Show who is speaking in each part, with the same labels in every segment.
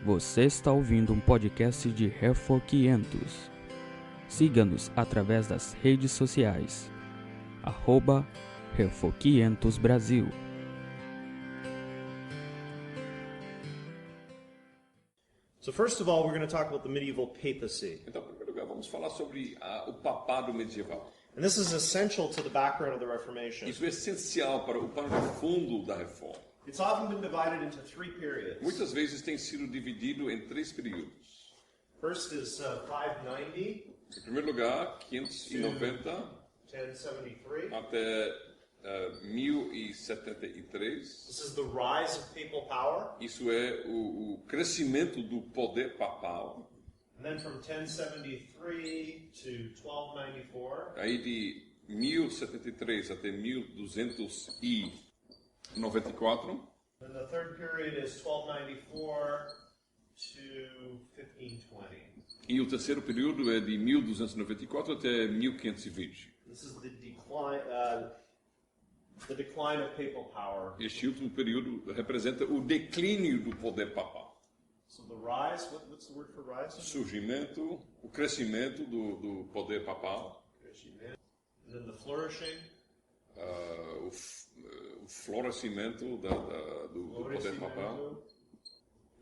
Speaker 1: Você está ouvindo um podcast de Refo500. Siga-nos através das redes sociais. @Refo500 Brasil.
Speaker 2: So first of all, we're going to talk about the medieval papacy.
Speaker 3: Então, em primeiro lugar, vamos falar sobre o papado medieval.
Speaker 2: And this is essential to the background of the Reformation.
Speaker 3: Isso é essencial para o pano de fundo da reforma.
Speaker 2: It's often been divided into three periods.
Speaker 3: Muitas vezes tem sido dividido em três períodos.
Speaker 2: First is 590.
Speaker 3: Em primeiro lugar, 590
Speaker 2: 1073.
Speaker 3: até 1073.
Speaker 2: This is the rise of papal power.
Speaker 3: Isso é o crescimento do poder papal.
Speaker 2: And then from 1073 to 1294.
Speaker 3: Aí de 1073 até 1294.
Speaker 2: And the third period is 1294 to 1520.
Speaker 3: E o terceiro período é de 1294 até 1520.
Speaker 2: This is the decline of papal power.
Speaker 3: Este último período representa o declínio do poder papal.
Speaker 2: So the rise, what's the word for rise?
Speaker 3: Surgimento, o crescimento do poder papal.
Speaker 2: And then the flourishing.
Speaker 3: O florescimento do poder papal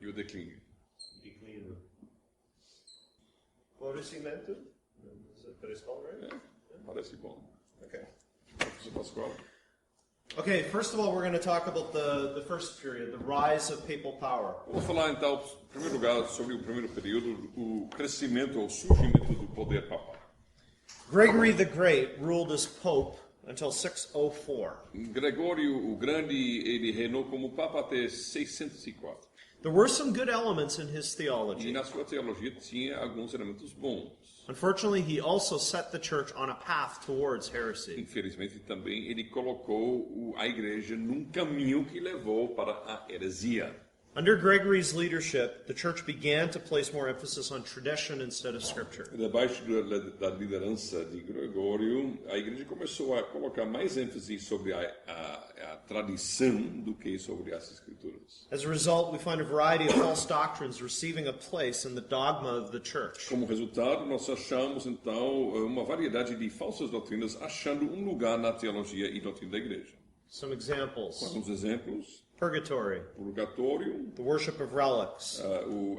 Speaker 3: e o declínio.
Speaker 2: Declínio. Florescimento? Is that what it's called, right?
Speaker 3: Parece bom.
Speaker 2: Okay.
Speaker 3: Professor Pascoal.
Speaker 2: Okay, first of all, we're going to talk about the first period, the rise of papal power.
Speaker 3: Vamos falar então, em primeiro lugar, sobre o primeiro período, o crescimento ou surgimento do poder papal.
Speaker 2: Gregory the Great ruled as Pope until 604.
Speaker 3: Gregório o Grande, ele reinou como Papa até 604.
Speaker 2: There were some good elements in his
Speaker 3: E
Speaker 2: theology.
Speaker 3: na sua teologia tinha alguns elementos bons.
Speaker 2: Unfortunately, he also set the church on a path towards heresy.
Speaker 3: Infelizmente, também ele colocou a igreja num caminho que levou para a heresia.
Speaker 2: Under Gregory's leadership, the church began to place more emphasis on tradition instead of scripture.
Speaker 3: Debaixo da liderança de Gregório, a igreja começou a colocar mais ênfase sobre a tradição do que sobre as escrituras.
Speaker 2: As a result, we find a variety of false doctrines receiving a place in the dogma of the church.
Speaker 3: Como resultado, nós achamos, então, uma variedade de falsas doutrinas achando um lugar na teologia e doutrina da igreja.
Speaker 2: Some examples.
Speaker 3: Alguns exemplos:
Speaker 2: Purgatory,
Speaker 3: purgatório,
Speaker 2: the worship of relics,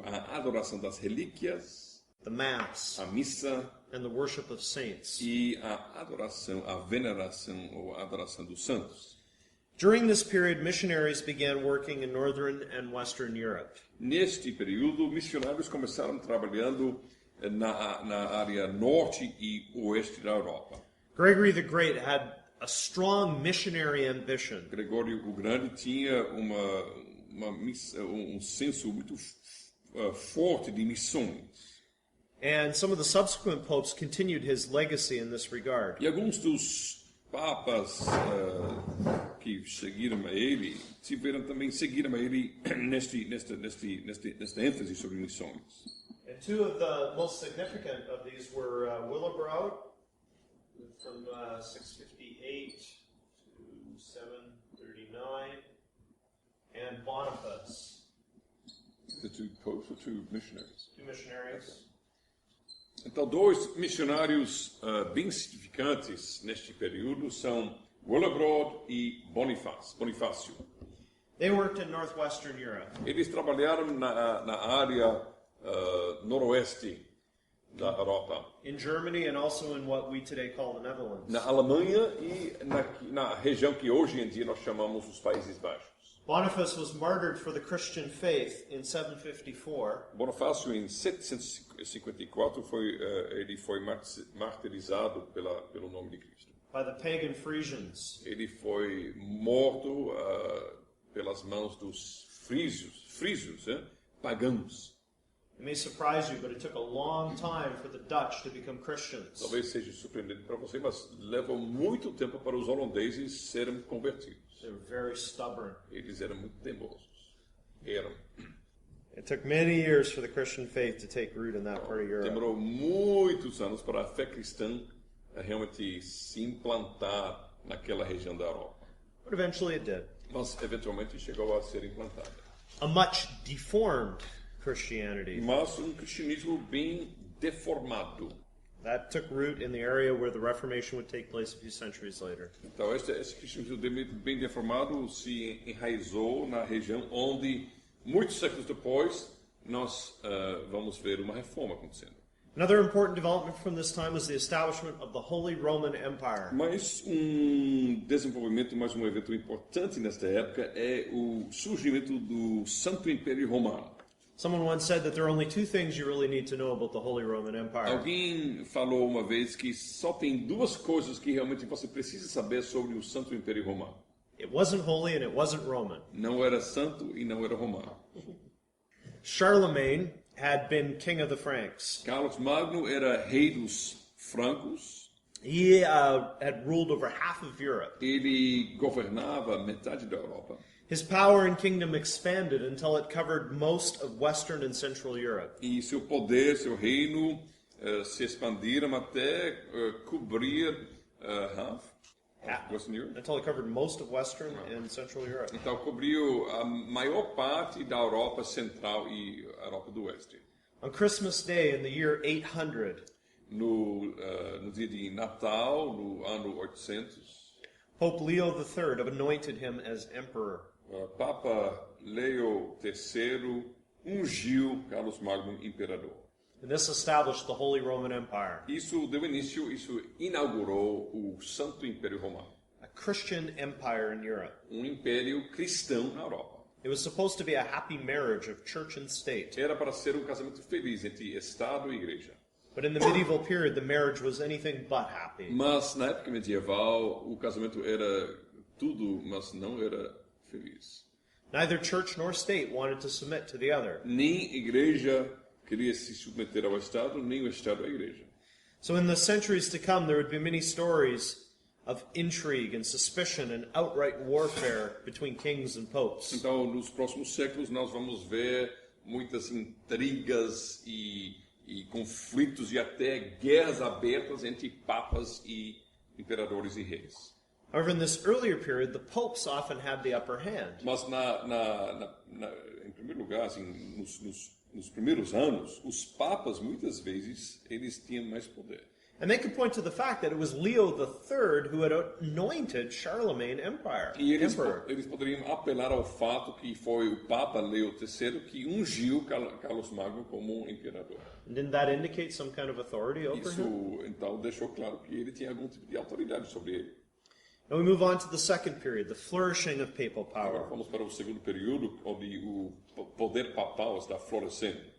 Speaker 3: a adoração das relíquias,
Speaker 2: the Mass,
Speaker 3: a missa
Speaker 2: and the worship of saints.
Speaker 3: e a adoração, a veneração ou a adoração dos santos.
Speaker 2: During this period, missionaries began working in Northern and Western Europe.
Speaker 3: Neste período, missionários começaram trabalhando na área norte e oeste da Europa.
Speaker 2: Gregory the Great had a strong missionary ambition.
Speaker 3: Gregório o Grande tinha um senso muito forte de missões.
Speaker 2: And some of the subsequent popes continued his legacy in this regard.
Speaker 3: E alguns dos papas que seguiram a ele tiveram também seguiram a ele nesta ênfase sobre missões.
Speaker 2: And two of the most significant of these were Willibrord from 658 to 739 and Boniface.
Speaker 3: The two popes or two missionaries?
Speaker 2: Two missionaries.
Speaker 3: Então, dois missionários bem significantes neste período são Willibrord e Bonifácio.
Speaker 2: They worked in northwestern Europe.
Speaker 3: Eles trabalharam na área noroeste da Europa.
Speaker 2: In Germany and also in what we today call the Netherlands.
Speaker 3: Na Alemanha e na região que hoje em dia nós chamamos os Países Baixos.
Speaker 2: Boniface was martyred for the Christian faith in 754.
Speaker 3: Bonifácio, em 754, ele foi martirizado pelo nome de Cristo.
Speaker 2: By the pagan Frisians.
Speaker 3: Ele foi morto pelas mãos dos frísios, pagãos.
Speaker 2: It may surprise you, but it took a long time for the Dutch to become Christians.
Speaker 3: Talvez seja surpreendente para você, mas levou muito tempo para os holandeses serem convertidos.
Speaker 2: They were very stubborn.
Speaker 3: Eles eram muito teimosos.
Speaker 2: It took many years for the Christian faith to take root in that part of Europe.
Speaker 3: Demorou muitos anos para a fé cristã realmente se implantar naquela região da Europa.
Speaker 2: But eventually it did.
Speaker 3: Mas eventualmente chegou a ser implantada.
Speaker 2: A much deformed Christianity.
Speaker 3: mas cristianismo bem deformado.
Speaker 2: That took root in the area where the Reformation would take place a few centuries later.
Speaker 3: Então, esse cristianismo bem deformado se enraizou na região onde, muitos séculos depois, nós vamos ver uma reforma acontecendo.
Speaker 2: Another important development from this time was the establishment of the Holy Roman Empire.
Speaker 3: Mas desenvolvimento, mais um evento importante nesta época é o surgimento do Santo Império Romano.
Speaker 2: Someone once said that there are only two things you really need to know about the Holy Roman Empire.
Speaker 3: Alguém falou uma vez que só tem duas coisas que realmente você precisa saber sobre o Santo Império Romano.
Speaker 2: It wasn't holy and it wasn't Roman.
Speaker 3: Não era santo e não era romano.
Speaker 2: Charlemagne had been king of the Franks.
Speaker 3: Carlos Magno era rei dos francos.
Speaker 2: He had ruled over half of Europe.
Speaker 3: Ele governava metade da Europa.
Speaker 2: His power and kingdom expanded until it covered most of Western and Central Europe.
Speaker 3: E seu poder, seu reino se expandiram até cobrir Western Europe.
Speaker 2: Until it covered most of Western and Central Europe.
Speaker 3: Então cobriu a maior parte da Europa Central e Europa do Oeste.
Speaker 2: On Christmas Day in the year 800,
Speaker 3: No dia de Natal, no ano 800,
Speaker 2: Pope Leo III anointed him as emperor.
Speaker 3: Papa Leo III ungiu Carlos Magno imperador.
Speaker 2: And this established the Holy Roman Empire,
Speaker 3: Isso deu início, isso inaugurou o Santo Império Romano,
Speaker 2: a Christian empire in Europe.
Speaker 3: império cristão na Europa.
Speaker 2: It was supposed to be a happy marriage of church and state.
Speaker 3: Era para ser casamento feliz entre Estado e Igreja.
Speaker 2: But in the medieval period, the marriage was anything but happy.
Speaker 3: Mas na época medieval, o casamento era tudo, mas não era feliz.
Speaker 2: Neither church nor state wanted to submit to the other.
Speaker 3: Nem igreja queria se submeter ao Estado, nem o Estado à igreja.
Speaker 2: So in the centuries to come, there would be many stories of intrigue and suspicion and outright warfare between kings and popes.
Speaker 3: Então, nos próximos séculos, nós vamos ver muitas intrigas e conflitos e até guerras abertas entre papas e imperadores e reis.
Speaker 2: However, in this earlier period, the popes often had the upper hand.
Speaker 3: Mas, em primeiro lugar, assim, nos primeiros anos, os papas, muitas vezes, eles tinham mais poder.
Speaker 2: And they could point to the fact that it was Leo III who had anointed Charlemagne emperor.
Speaker 3: E eles poderiam apelar ao fato que foi o Papa Leo III que ungiu Carlos Magno como imperador.
Speaker 2: And didn't that indicate some kind of authority over
Speaker 3: Isso,
Speaker 2: him?
Speaker 3: então, deixou claro que ele tinha algum tipo de autoridade sobre ele.
Speaker 2: Now we move on to the second period, the flourishing of papal
Speaker 3: Agora
Speaker 2: power.
Speaker 3: vamos para o segundo período, onde o poder papal está florescendo.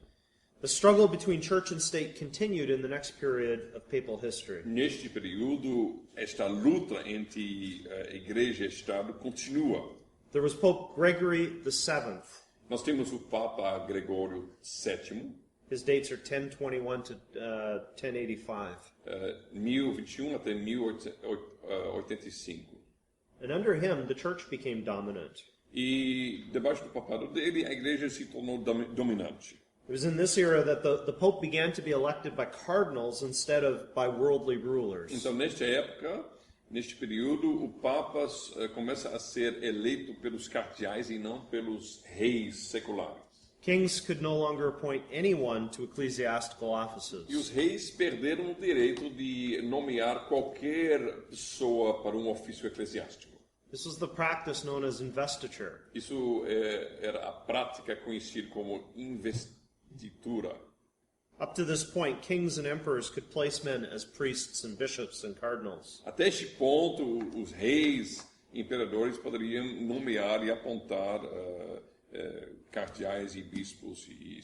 Speaker 2: The struggle between church and state continued in the next period of papal history.
Speaker 3: Neste período, esta luta entre igreja e Estado continua.
Speaker 2: There was Pope Gregory VII.
Speaker 3: Nós temos o Papa Gregório VII,
Speaker 2: His dates are 1021 to 1085.
Speaker 3: 1021 até 1085.
Speaker 2: And under him, the church became dominant.
Speaker 3: E debaixo do papado dele, a igreja se tornou dominante.
Speaker 2: It was in this era that the Pope began to be elected by cardinals instead of by worldly rulers.
Speaker 3: Então, nesta época, neste período, o Papa começa a ser eleito pelos cardeais e não pelos reis seculares.
Speaker 2: Kings could no longer appoint anyone to ecclesiastical offices.
Speaker 3: E os reis perderam o direito de nomear qualquer pessoa para um ofício eclesiástico.
Speaker 2: This was the practice known as investiture.
Speaker 3: Isso era a prática conhecida como investitura.
Speaker 2: Up to this point, kings and emperors could place men as priests and bishops and cardinals.
Speaker 3: Até este ponto, os reis e imperadores poderiam nomear e apontar cardeais e bispos e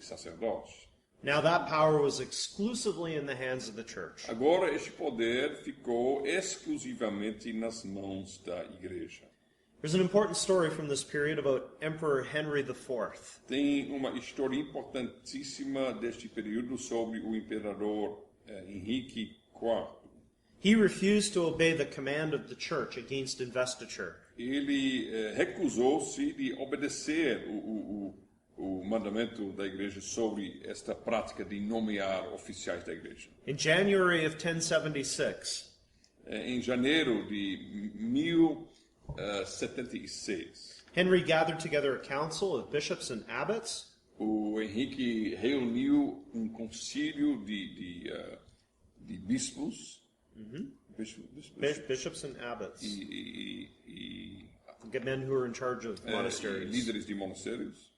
Speaker 3: sacerdotes.
Speaker 2: Now that power was exclusively in the hands of the church.
Speaker 3: Agora este poder ficou exclusivamente nas mãos da igreja.
Speaker 2: There's an important story from this period about Emperor Henry IV.
Speaker 3: Tem uma história importantíssima deste período sobre o imperador Henrique IV.
Speaker 2: He refused to obey the command of the church against investiture.
Speaker 3: Ele recusou-se de obedecer o mandamento da igreja sobre esta prática de nomear oficiais da igreja.
Speaker 2: In January of 1076,
Speaker 3: Em janeiro de 1076,
Speaker 2: Henry gathered together a council of bishops and abbots.
Speaker 3: O Henrique reuniu concílio de bispos,
Speaker 2: Bishops and abbots.
Speaker 3: e
Speaker 2: Men who were in charge of monasteries.
Speaker 3: líderes de monastérios.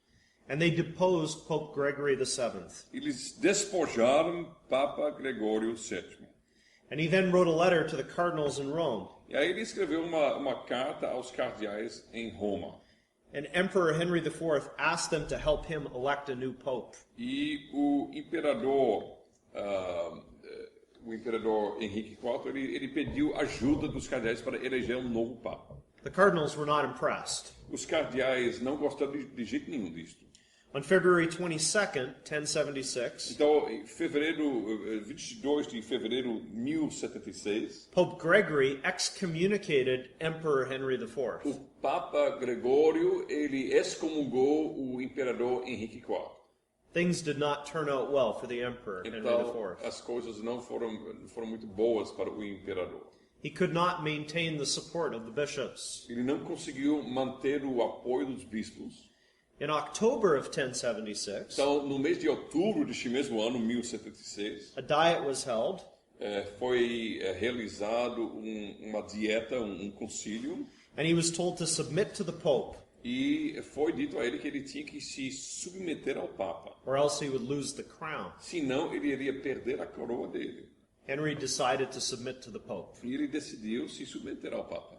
Speaker 2: And they deposed Pope Gregory VII.
Speaker 3: Eles despojaram Papa Gregório VII.
Speaker 2: And he then wrote a letter to the cardinals in Rome.
Speaker 3: E aí ele escreveu uma carta aos cardeais em Roma.
Speaker 2: And Emperor Henry IV asked them to help him elect a new pope.
Speaker 3: E o imperador Henrique IV, ele pediu ajuda dos cardeais para eleger um novo papa.
Speaker 2: The cardinals were not impressed.
Speaker 3: Os cardeais não gostaram de jeito nenhum disto.
Speaker 2: On February 22nd, 1076,
Speaker 3: Então, em 22 de fevereiro de 1076,
Speaker 2: Pope Gregory excommunicated Emperor Henry IV.
Speaker 3: o Papa Gregório, ele excomungou o imperador Henrique IV.
Speaker 2: Things did not turn out well for the Emperor Henry
Speaker 3: Então,
Speaker 2: IV.
Speaker 3: as coisas não foram muito boas para o imperador.
Speaker 2: He could not maintain the support of the bishops.
Speaker 3: Ele não conseguiu manter o apoio dos bispos.
Speaker 2: In October of 1076,
Speaker 3: Então, no mês de outubro deste mesmo ano, 1076,
Speaker 2: a diet was held,
Speaker 3: foi realizado uma dieta, concílio,
Speaker 2: and he was told to submit to the Pope,
Speaker 3: e foi dito a ele que ele tinha que se submeter ao Papa.
Speaker 2: or else he would lose the crown.
Speaker 3: Senão, ele iria perder a coroa dele.
Speaker 2: Henry decided to submit to the Pope.
Speaker 3: E ele decidiu se submeter ao Papa.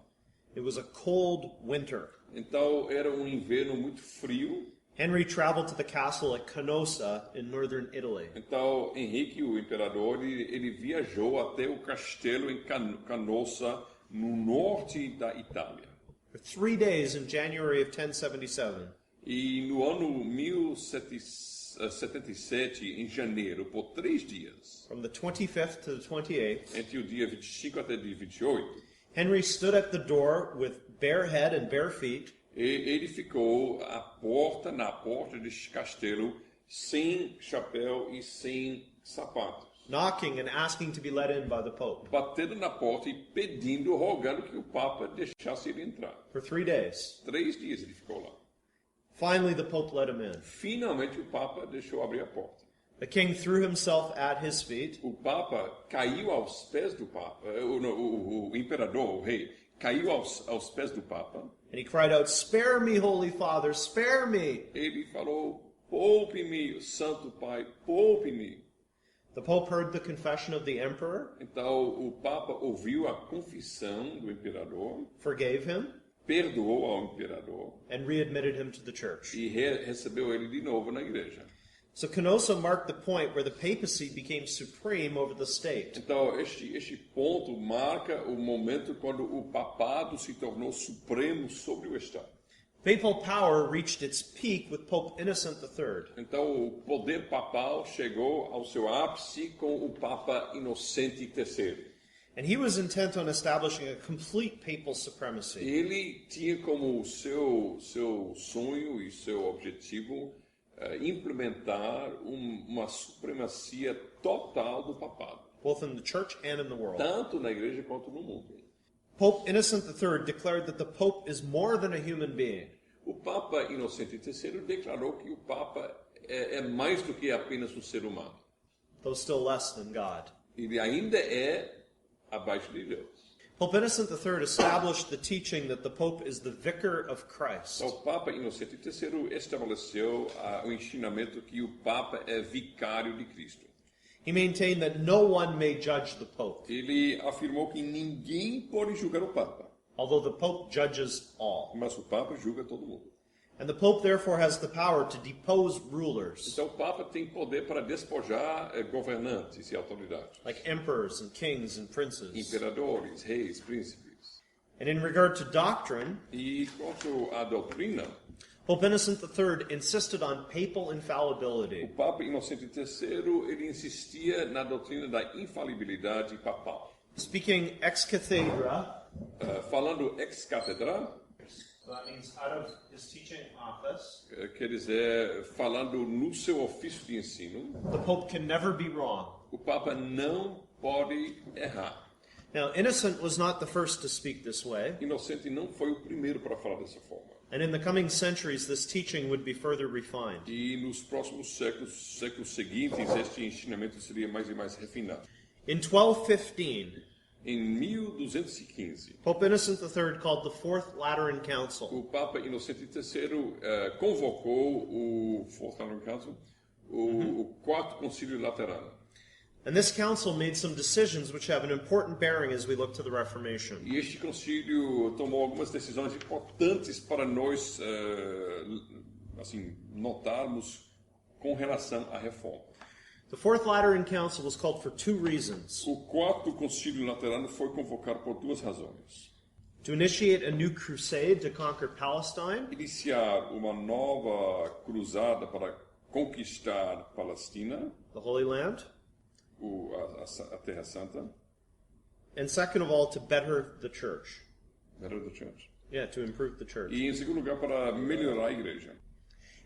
Speaker 2: It was a cold winter.
Speaker 3: Então, era um inverno muito frio.
Speaker 2: Henry traveled to the castle at Canossa in northern Italy.
Speaker 3: Então, Henrique, o imperador, ele viajou até o castelo em Canossa, no norte da Itália.
Speaker 2: For 3 days in January of 1077,
Speaker 3: E no ano 1077, em janeiro, por 3 dias,
Speaker 2: from the 25th to the 28th,
Speaker 3: entre o dia 25 até o dia 28,
Speaker 2: Henry stood at the door with bare head and bare feet,
Speaker 3: ele ficou na porta deste castelo, sem chapéu e sem sapatos,
Speaker 2: knocking and asking to be let in by the Pope.
Speaker 3: batendo na porta e pedindo, rogando que o Papa deixasse ele entrar.
Speaker 2: For 3 days.
Speaker 3: 3 dias ele ficou lá.
Speaker 2: Finally, the Pope let him in.
Speaker 3: Finalmente o Papa deixou abrir a porta.
Speaker 2: The king threw himself at his feet,
Speaker 3: O Papa caiu aos pés do Papa, o imperador, o rei, caiu aos pés do Papa.
Speaker 2: and he cried out, "Spare me, Holy Father, spare me!"
Speaker 3: Ele falou, poupe-me, Santo Pai, poupe-me.
Speaker 2: The Pope heard the confession of the emperor,
Speaker 3: Então o Papa ouviu a confissão do imperador,
Speaker 2: forgave him,
Speaker 3: perdoou ao imperador
Speaker 2: and readmitted him to the church.
Speaker 3: e recebeu ele de novo na igreja.
Speaker 2: So Canossa marked the point where the papacy became supreme over the state.
Speaker 3: Então este ponto marca o momento quando o papado se tornou supremo sobre o Estado.
Speaker 2: Papal power reached its peak with Pope Innocent III.
Speaker 3: Então o poder papal chegou ao seu ápice com o Papa Inocente III.
Speaker 2: And he was intent on establishing a complete papal supremacy.
Speaker 3: Ele tinha como seu sonho e seu objetivo implementar uma supremacia total do papado,
Speaker 2: Both in the church and in the world.
Speaker 3: tanto na igreja quanto no mundo.
Speaker 2: Pope Innocent III declared that the Pope is more than a human being.
Speaker 3: O Papa Inocente III declarou que o Papa é mais do que apenas um ser humano.
Speaker 2: Though still less than God.
Speaker 3: Ele ainda é abaixo de Deus.
Speaker 2: Pope Innocent III established the teaching that the Pope is the vicar of Christ.
Speaker 3: Então, o Papa Inocente III estabeleceu o ensinamento que o Papa é vicário de Cristo.
Speaker 2: He maintained that no one may judge the Pope,
Speaker 3: Ele afirmou que ninguém pode julgar o Papa,
Speaker 2: although the Pope judges all.
Speaker 3: mas o Papa julga todo mundo.
Speaker 2: And the Pope therefore has the power to depose rulers,
Speaker 3: Então o Papa tem poder para despojar governantes e autoridades,
Speaker 2: like emperors and kings and princes.
Speaker 3: imperadores, reis, príncipes.
Speaker 2: And in regard to doctrine,
Speaker 3: E quanto à doutrina,
Speaker 2: Pope Innocent III insisted on papal
Speaker 3: o
Speaker 2: infallibility.
Speaker 3: Papa Inocente III ele insistia na doutrina da infalibilidade papal.
Speaker 2: Speaking ex cathedra,
Speaker 3: Falando ex cathedra,
Speaker 2: so that means out of his teaching office,
Speaker 3: quer dizer, falando no seu ofício de ensino,
Speaker 2: the Pope can never be wrong.
Speaker 3: o Papa não pode errar.
Speaker 2: Now, Innocent was not the first to speak this way.
Speaker 3: Inocente não foi o primeiro para falar dessa forma.
Speaker 2: And in the coming centuries, this teaching would be further refined.
Speaker 3: E nos próximos séculos seguintes, este ensinamento seria mais e mais refinado.
Speaker 2: In 1215,
Speaker 3: Em 1215,
Speaker 2: Pope Innocent III called the Fourth Lateran Council.
Speaker 3: o Papa Inocente III convocou o Fourth Lateran Council, o Quarto Concílio Laterano.
Speaker 2: And this council made some decisions which have an important bearing as we look to the Reformation.
Speaker 3: E este concílio tomou algumas decisões importantes para nós assim, notarmos com relação à reforma.
Speaker 2: The Fourth Lateran Council was called for two reasons:
Speaker 3: O Quarto Concílio Laterano foi convocado por duas razões.
Speaker 2: to initiate a new crusade to conquer Palestine,
Speaker 3: Iniciar uma nova cruzada para conquistar Palestina,
Speaker 2: the Holy Land,
Speaker 3: a Terra Santa,
Speaker 2: and second of all, to better the church.
Speaker 3: Better the Church.
Speaker 2: Yeah, to improve the church.
Speaker 3: E em segundo lugar, para melhorar a igreja.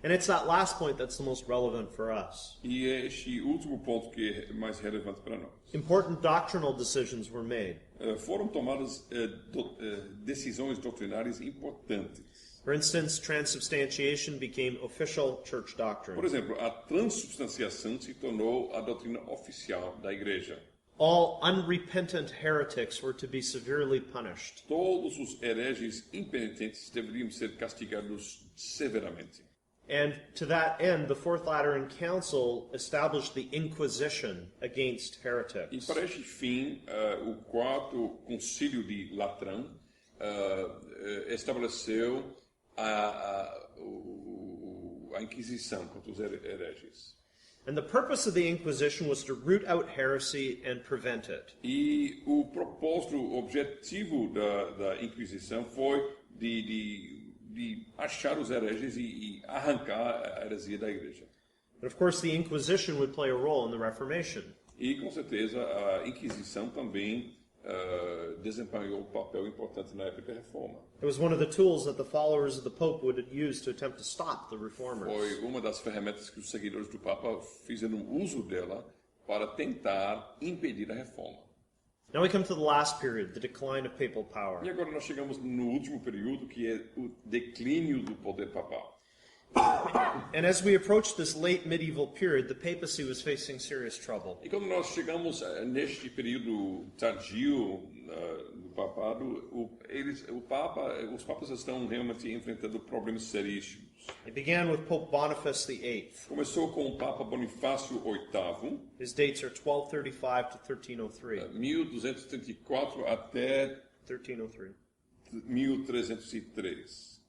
Speaker 2: And it's that last point that's the most relevant for us.
Speaker 3: E é este último ponto que é mais relevante para nós.
Speaker 2: Important doctrinal decisions were made.
Speaker 3: Foram tomadas decisões doutrinárias importantes.
Speaker 2: For instance, transubstantiation became official church doctrine.
Speaker 3: Por exemplo, a transubstanciação se tornou a doutrina oficial da igreja.
Speaker 2: All unrepentant heretics were to be severely punished.
Speaker 3: Todos os hereges impenitentes deveriam ser castigados severamente.
Speaker 2: And to that end, the Fourth Lateran Council established the Inquisition against
Speaker 3: E
Speaker 2: heretics.
Speaker 3: para este fim, o Quarto Concílio de Latrão estabeleceu a Inquisição contra os hereges.
Speaker 2: And the purpose of the Inquisition was to root out heresy and prevent it.
Speaker 3: E o propósito, o objetivo da Inquisição foi de achar os hereges e arrancar a heresia da igreja.
Speaker 2: And of course, the Inquisition would play a role in the Reformation.
Speaker 3: E, com certeza, a Inquisição também desempenhou um papel importante na época da Reforma.
Speaker 2: It was one of the tools that the followers of the Pope would use to attempt to stop the reformers.
Speaker 3: Foi uma das ferramentas que os seguidores do Papa fizeram uso dela para tentar impedir a reforma.
Speaker 2: Now we come to the last period, the decline of papal power.
Speaker 3: E agora nós chegamos no último período, que é o declínio do poder papal.
Speaker 2: And as we approach this late medieval period, the papacy was facing serious trouble.
Speaker 3: E quando nós chegamos neste período tardio do papado, os papas estão realmente enfrentando problemas seríssimos.
Speaker 2: It began with Pope Boniface VIII.
Speaker 3: Começou com o Papa Bonifácio VIII,
Speaker 2: His dates are 1235 to 1303.
Speaker 3: 1234 até
Speaker 2: 1303.
Speaker 3: 1303.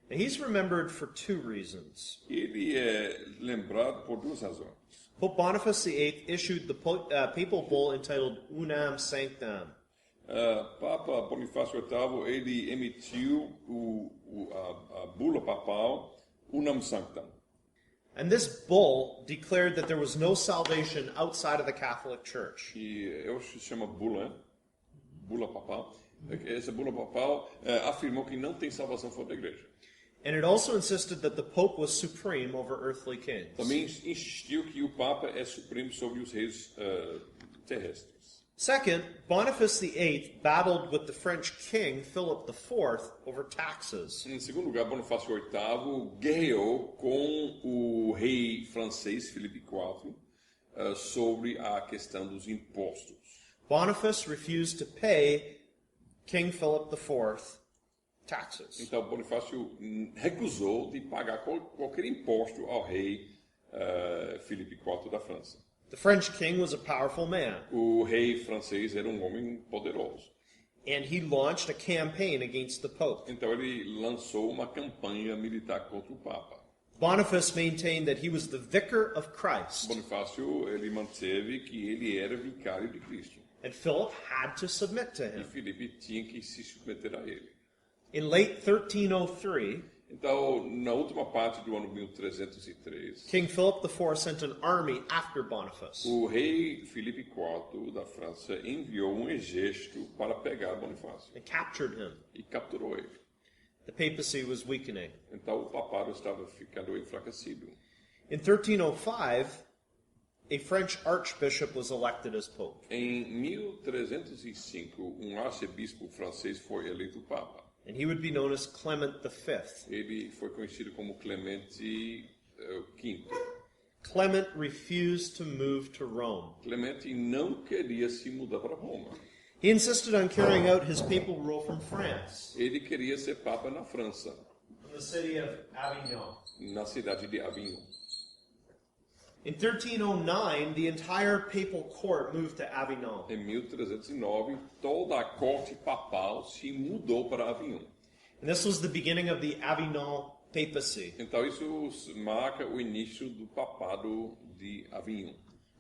Speaker 2: Now he's remembered for two reasons.
Speaker 3: Ele é lembrado por duas razões.
Speaker 2: Pope Boniface VIII issued the papal bull entitled Unam Sanctam.
Speaker 3: Papa Bonifácio VIII, ele emitiu a bula papal Unam Sanctam.
Speaker 2: And this bull declared that there was no salvation outside of the Catholic Church.
Speaker 3: E eu acho que se chama bula, né? Bula papal. Essa bula papal afirmou que não tem salvação fora da igreja.
Speaker 2: And it also insisted that the Pope was supreme over earthly kings.
Speaker 3: Também insistiu que o Papa é supremo sobre os reis terrestres.
Speaker 2: Second, Boniface VIII battled with the French king Philip IV over taxes.
Speaker 3: Em segundo lugar, Bonifácio VIII guerreou com o rei francês Filipe IV sobre a questão dos impostos.
Speaker 2: Boniface refused to pay King Philip IV taxes.
Speaker 3: Então, Bonifácio recusou de pagar qualquer imposto ao rei Filipe IV da França.
Speaker 2: The French king was a powerful man,
Speaker 3: O rei francês era um homem poderoso.
Speaker 2: and he launched a campaign against the Pope.
Speaker 3: Então, ele lançou uma campanha militar contra o Papa.
Speaker 2: Boniface maintained that he was the vicar of Christ,
Speaker 3: Bonifácio, ele manteve que ele era vicário de Cristo.
Speaker 2: and Philip had to submit to
Speaker 3: E
Speaker 2: him.
Speaker 3: Filipe tinha que se submeter a ele.
Speaker 2: In late 1303,
Speaker 3: Então, na última parte do ano 1303,
Speaker 2: King Philip IV sent an army after Boniface.
Speaker 3: o rei Filipe IV da França enviou um exército para pegar Bonifácio
Speaker 2: and captured him.
Speaker 3: e capturou ele.
Speaker 2: The papacy was weakening.
Speaker 3: Então, o papado estava ficando enfraquecido.
Speaker 2: In 1305, a French archbishop was elected as pope.
Speaker 3: Em 1305, um arcebispo francês foi eleito papa.
Speaker 2: and he would be known as Clement V.
Speaker 3: Ele foi conhecido como Clemente V.
Speaker 2: Clement refused to move to Rome.
Speaker 3: Clemente não queria se mudar para Roma.
Speaker 2: He insisted on carrying out his papal rule from France,
Speaker 3: Ele queria ser papa na França,
Speaker 2: from the city of Avignon.
Speaker 3: na cidade de Avignon.
Speaker 2: In 1309, the entire papal court moved to Avignon.
Speaker 3: Em 1309, toda a corte papal se mudou para Avignon.
Speaker 2: And this was the beginning of the Avignon papacy,
Speaker 3: Então isso marca o início do papado de Avignon.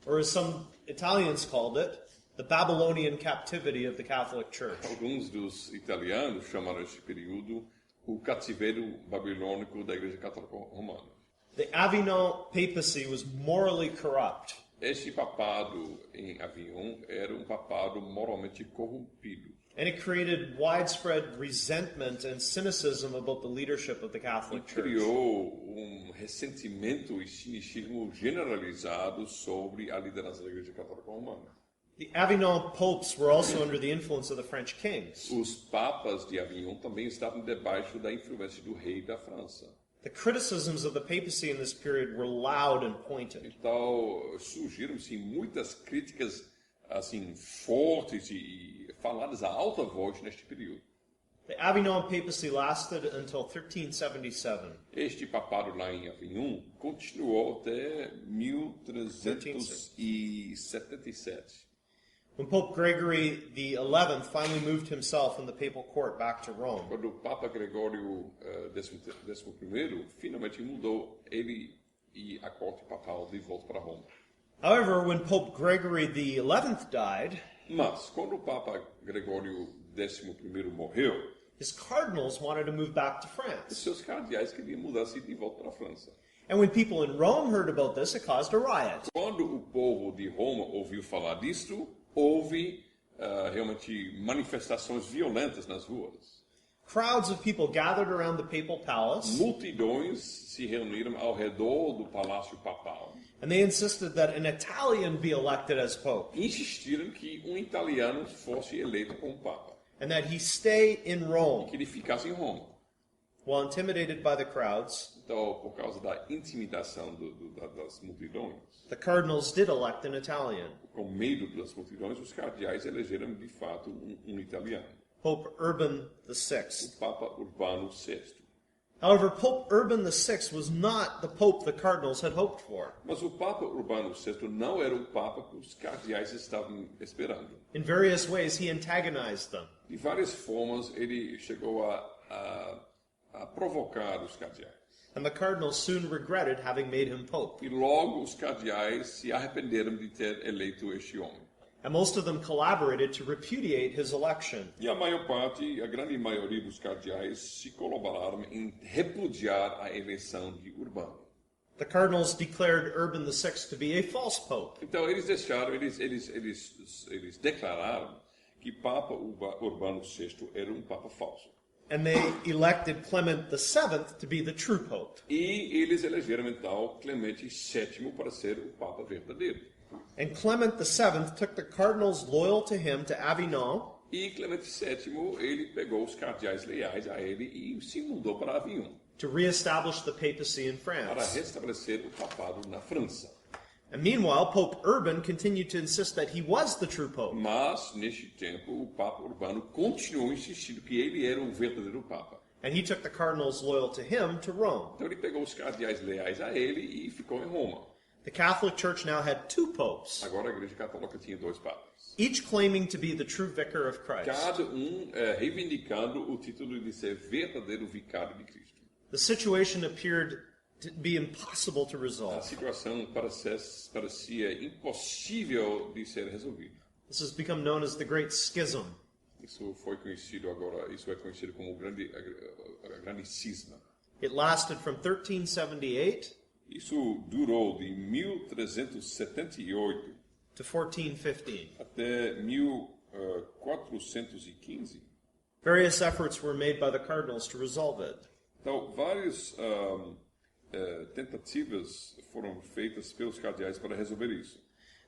Speaker 2: or as some Italians called it, the Babylonian captivity of the Catholic Church.
Speaker 3: Alguns dos italianos chamaram este período o cativeiro babilônico da Igreja Católica Romana.
Speaker 2: The Avignon papacy was morally corrupt.
Speaker 3: Este papado em Avignon era um papado moralmente corrompido.
Speaker 2: And it created widespread resentment and cynicism about the leadership of the Catholic Church.
Speaker 3: Criou ressentimento e cinicismo generalizado sobre a liderança da Igreja Católica Romana.
Speaker 2: The Avignon popes were also under the influence of the French kings.
Speaker 3: Os papas de Avignon também estavam debaixo da influência do rei da França.
Speaker 2: The criticisms of the papacy in this period were loud and pointed.
Speaker 3: Então surgiram-se muitas críticas assim fortes e faladas a alta voz neste período.
Speaker 2: The Avignon papacy lasted until 1377.
Speaker 3: Este papado lá em Avignon continuou até 1377.
Speaker 2: When Pope Gregory XI finally moved himself and the papal court back to Rome,
Speaker 3: Quando o Papa Gregório XI finalmente mudou ele e a corte papal de volta para Roma.
Speaker 2: however, when Pope Gregory XI died,
Speaker 3: Mas quando o Papa Gregório XI morreu,
Speaker 2: his cardinals wanted to move back to France.
Speaker 3: seus cardeais queriam mudar-se de volta para a França.
Speaker 2: And when people in Rome heard about this, it caused a riot.
Speaker 3: Quando o povo de Roma ouviu falar disto, houve realmente manifestações violentas nas ruas.
Speaker 2: Crowds of people gathered around the papal palace,
Speaker 3: Multidões se reuniram ao redor do palácio papal.
Speaker 2: and they insisted that an Italian be elected as pope,
Speaker 3: Insistiram que italiano fosse eleito como papa,
Speaker 2: and that he stay in Rome.
Speaker 3: que ele ficasse em Roma.
Speaker 2: While intimidated by the crowds,
Speaker 3: Então, por causa da intimidação das multidões,
Speaker 2: the cardinals did elect an Italian,
Speaker 3: com medo das multidões, os cardeais elegeram de fato italiano,
Speaker 2: Pope Urban
Speaker 3: o
Speaker 2: VI.
Speaker 3: Papa Urbano VI.
Speaker 2: However, Pope Urban VI was not the pope the cardinals had hoped for.
Speaker 3: Mas o Papa Urbano VI não era o Papa que os cardeais estavam esperando.
Speaker 2: In various ways, he antagonized them.
Speaker 3: De várias formas, ele chegou a provocar os cardeais.
Speaker 2: And the cardinals soon regretted having made him pope.
Speaker 3: E logo os cardeais se arrependeram de ter eleito este homem.
Speaker 2: And most of them collaborated to repudiate his election.
Speaker 3: E a grande maioria dos cardeais se colaboraram em repudiar a eleição de Urbano.
Speaker 2: The cardinals declared Urban VI to be a false pope.
Speaker 3: Então eles declararam que Papa Urbano VI era um papa falso.
Speaker 2: And they elected Clement VII to be the true pope.
Speaker 3: E eles elegeram então Clemente VII para ser o papa verdadeiro.
Speaker 2: And Clement VII took the cardinals loyal to him to Avignon,
Speaker 3: E Clemente VII, ele pegou os cardeais leais a ele e se mudou para Avignon,
Speaker 2: to reestablish the papacy in
Speaker 3: para
Speaker 2: France.
Speaker 3: restabelecer o papado na França.
Speaker 2: And meanwhile, Pope Urban continued to insist that he was the true pope.
Speaker 3: Mas, neste tempo, o Papa Urbano continuou insistindo que ele era o verdadeiro Papa.
Speaker 2: And he took the cardinals loyal to him to Rome.
Speaker 3: Então ele pegou os cardeais leais a ele e ficou em Roma.
Speaker 2: The Catholic Church now had two popes,
Speaker 3: Agora a Igreja Católica tinha dois papas.
Speaker 2: each claiming to be the true vicar of Christ.
Speaker 3: Cada reivindicando o título de ser verdadeiro vicário de Cristo.
Speaker 2: The situation appeared to be impossible to
Speaker 3: A
Speaker 2: resolve.
Speaker 3: situação parecia impossível de ser resolvida.
Speaker 2: This has become known as the Great Schism.
Speaker 3: Isso é conhecido como a grande cisma.
Speaker 2: It lasted from 1378
Speaker 3: Isso durou de 1378
Speaker 2: to 1415.
Speaker 3: até 1415.
Speaker 2: Various efforts were made by the cardinals to resolve it.
Speaker 3: Então, várias tentativas foram feitas pelos cardeais para resolver isso.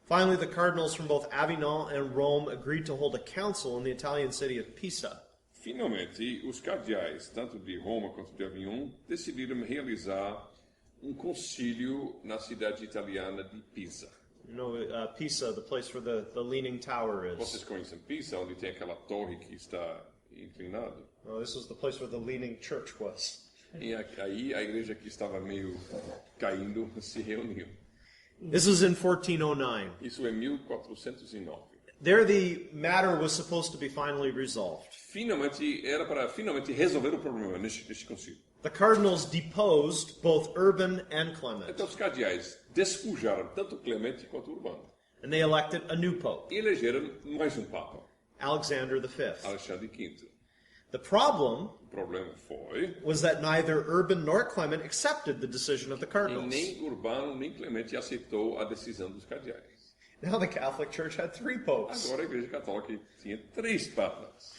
Speaker 2: Finally, the cardinals from both Avignon and Rome agreed to hold a council in the Italian city of Pisa.
Speaker 3: Finalmente, os cardeais, tanto de Roma quanto de Avignon, decidiram realizar um concílio na cidade italiana de Pisa.
Speaker 2: You know, Pisa, the place where the Leaning Tower is.
Speaker 3: Vocês conhecem Pisa, onde tem aquela torre que está inclinada?
Speaker 2: Oh, this was the place where the Leaning Church was.
Speaker 3: E aí a igreja que estava meio caindo se reuniu.
Speaker 2: This was in 1409.
Speaker 3: Isso é 1409.
Speaker 2: There the matter was supposed to be finally resolved.
Speaker 3: Finalmente, era para finalmente resolver o problema neste concílio.
Speaker 2: The cardinals deposed both Urban and Clement,
Speaker 3: Então os cardeais despojaram tanto Clemente quanto Urbano.
Speaker 2: and they elected a new pope,
Speaker 3: E elegeram mais um papa,
Speaker 2: Alexander V.
Speaker 3: Alexandre V.
Speaker 2: The problem
Speaker 3: O problema foi
Speaker 2: was that neither Urban nor Clement accepted the decision of the
Speaker 3: que
Speaker 2: cardinals.
Speaker 3: nem Urbano nem Clemente aceitou a decisão dos cardeais.
Speaker 2: Now the Catholic Church had three popes:
Speaker 3: Agora a igreja católica tinha 3 papas.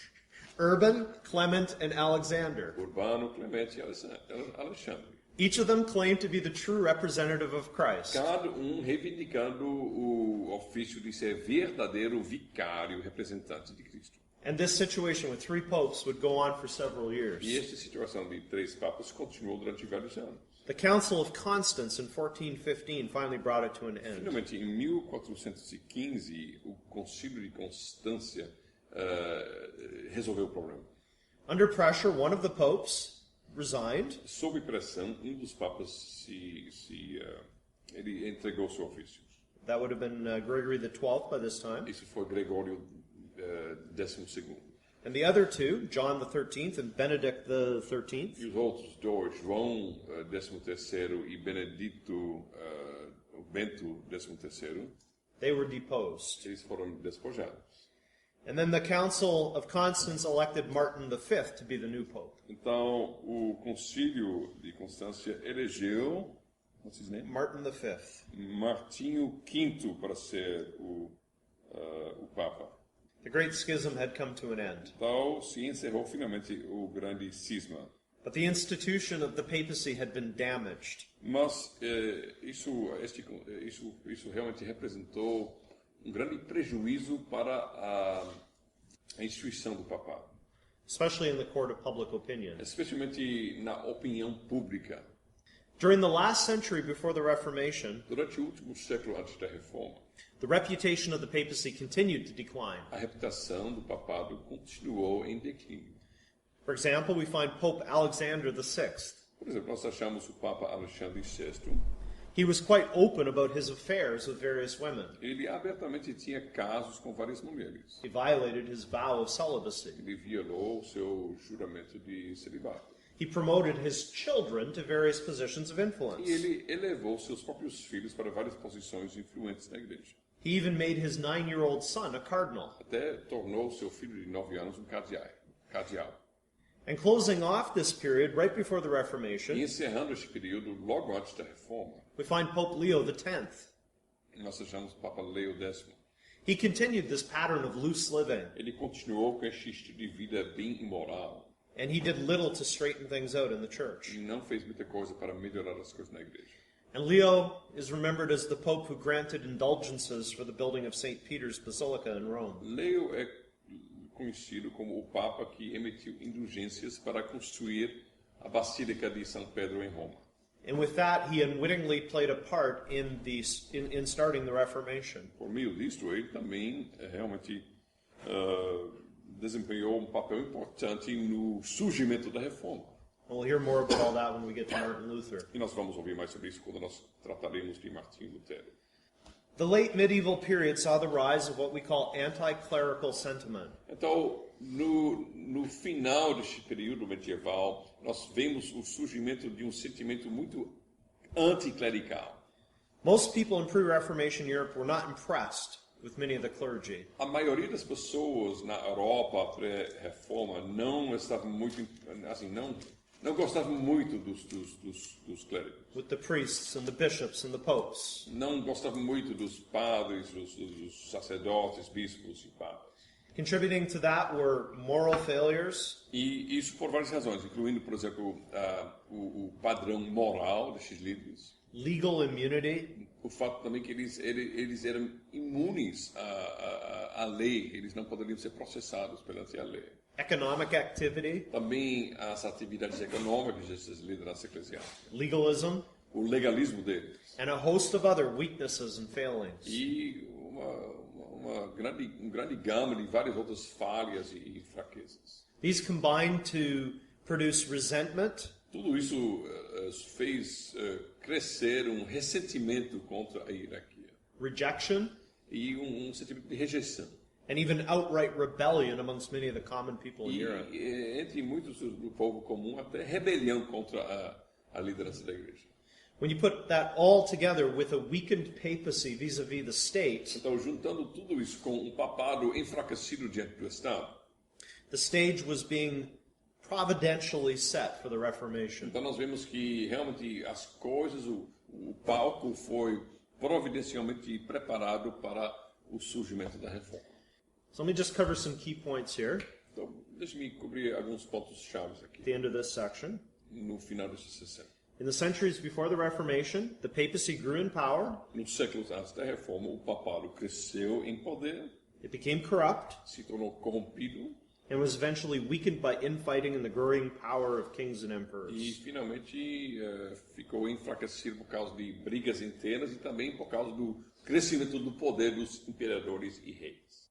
Speaker 2: Urban, Clement, and Alexander.
Speaker 3: Urbano, Clemente e Alexandre.
Speaker 2: Each of them claimed to be the true representative of Christ.
Speaker 3: Cada reivindicando o ofício de ser verdadeiro vicário representante de Cristo.
Speaker 2: And this situation with three popes would go on for several years.
Speaker 3: E esta situação de 3 papas continuou durante vários anos.
Speaker 2: The Council of Constance in 1415 finally brought it to an end.
Speaker 3: Finalmente, em 1415, o Concílio de Constância resolveu o problema.
Speaker 2: Under pressure, one of the popes resigned,
Speaker 3: Sob pressão, um dos papas ele entregou seu ofício.
Speaker 2: that would have been Gregory XII by this time,
Speaker 3: Isso foi Gregório XII.
Speaker 2: and the other two, John XIII and Benedict XIII,
Speaker 3: E os outros dois, João XIII e Benedito Bento XIII,
Speaker 2: they were deposed.
Speaker 3: eles foram despojados.
Speaker 2: And then the Council of Constance elected Martin V to be the new pope.
Speaker 3: Então, o Concílio de Constância elegeu, what's his name?
Speaker 2: Martin V.
Speaker 3: Martinho V para ser o Papa.
Speaker 2: The Great Schism had come to an end,
Speaker 3: Então, se encerrou finalmente o grande cisma.
Speaker 2: but the institution of the papacy had been damaged.
Speaker 3: Mas isso realmente representou um grande prejuízo para a instituição do papado,
Speaker 2: Especially in the court of public opinion.
Speaker 3: especialmente na opinião pública.
Speaker 2: During the last century before the Reformation,
Speaker 3: Durante o último século antes da Reforma,
Speaker 2: the reputation of the papacy continued to decline.
Speaker 3: a reputação do papado continuou em declínio.
Speaker 2: For example, we find Pope Alexander VI.
Speaker 3: Por exemplo, nós achamos o Papa Alexandre VI.
Speaker 2: He was quite open about his affairs with various women.
Speaker 3: Ele abertamente tinha casos com várias mulheres.
Speaker 2: He violated his vow of celibacy.
Speaker 3: Ele violou o seu juramento de celibato.
Speaker 2: He promoted his children to various positions of
Speaker 3: E
Speaker 2: influence.
Speaker 3: ele elevou seus próprios filhos para várias posições influentes na igreja.
Speaker 2: He even made his 9-year-old son a cardinal.
Speaker 3: Até tornou seu filho de 9 anos um cardeal.
Speaker 2: And closing off this period, right before the
Speaker 3: E
Speaker 2: Reformation,
Speaker 3: encerrando este período, logo antes da Reforma,
Speaker 2: we find Pope Leo X.
Speaker 3: nós achamos o Papa Leo X.
Speaker 2: He continued this pattern of loose living,
Speaker 3: Ele continuou com este estilo de vida bem imoral
Speaker 2: and he did little to straighten things out in the church.
Speaker 3: e não fez muita coisa para melhorar as coisas na igreja.
Speaker 2: And Leo is remembered as the Pope who granted indulgences for the building of St. Peter's Basilica in Rome.
Speaker 3: Leo é conhecido como o Papa que emitiu indulgências para construir a Basílica de São Pedro em Roma.
Speaker 2: And with that, he unwittingly played a part in starting the Reformation.
Speaker 3: Por meio disto, ele também realmente desempenhou um papel importante no surgimento da Reforma.
Speaker 2: And we'll hear more about all that when we get to Martin Luther.
Speaker 3: E nós vamos ouvir mais sobre isso quando nós trataremos de Martinho Lutero.
Speaker 2: The late medieval period saw the rise of what we call anti-clerical sentiment.
Speaker 3: Então, no final deste período medieval, nós vemos o surgimento de um sentimento muito anticlerical.
Speaker 2: Most people in pre-Reformation Europe were not impressed with many of the clergy.
Speaker 3: A maioria das pessoas na Europa pré-reforma não estavam muito, assim, não gostavam muito dos clérigos.
Speaker 2: With the priests and the bishops and the popes.
Speaker 3: Não gostavam muito dos padres, dos sacerdotes, bispos e papas.
Speaker 2: Contributing to that were moral failures,
Speaker 3: E isso por várias razões, incluindo, por exemplo, o padrão moral destes líderes.
Speaker 2: legal immunity,
Speaker 3: O fato também que eles eram imunes à lei, eles não poderiam ser processados perante a lei.
Speaker 2: economic activity,
Speaker 3: também as atividades econômicas dessas lideranças eclesiásticas,
Speaker 2: legalism,
Speaker 3: o legalismo deles
Speaker 2: and a host of other weaknesses and failings.
Speaker 3: e um grande gama de várias outras falhas e fraquezas.
Speaker 2: These combine to produce resentment,
Speaker 3: Tudo isso fez crescer um ressentimento contra a hierarquia
Speaker 2: rejection,
Speaker 3: e sentimento de rejeição.
Speaker 2: and even outright rebellion amongst many of the common people in
Speaker 3: E
Speaker 2: Europe.
Speaker 3: entre muitos do povo comum, até rebelião contra a liderança da igreja.
Speaker 2: When you put that all together with a weakened papacy vis-a-vis the state,
Speaker 3: Então, juntando tudo isso com um papado enfraquecido diante do Estado,
Speaker 2: the stage was being providentially set for the Reformation.
Speaker 3: então nós vemos que realmente as coisas, o palco foi providencialmente preparado para o surgimento da reforma.
Speaker 2: So let me just cover some key points here
Speaker 3: Então, deixe-me cobrir alguns pontos chaves
Speaker 2: at
Speaker 3: aqui,
Speaker 2: the end of this section.
Speaker 3: no final dessa sessão.
Speaker 2: In the centuries before the Reformation, the papacy grew in power,
Speaker 3: Nos séculos antes da reforma, o papado cresceu em poder,
Speaker 2: it became corrupt,
Speaker 3: se tornou corrompido
Speaker 2: and was eventually weakened by infighting and the growing power of kings and
Speaker 3: e
Speaker 2: emperors.
Speaker 3: finalmente ficou enfraquecido por causa de brigas internas e também por causa do crescimento do poder dos imperadores e reis.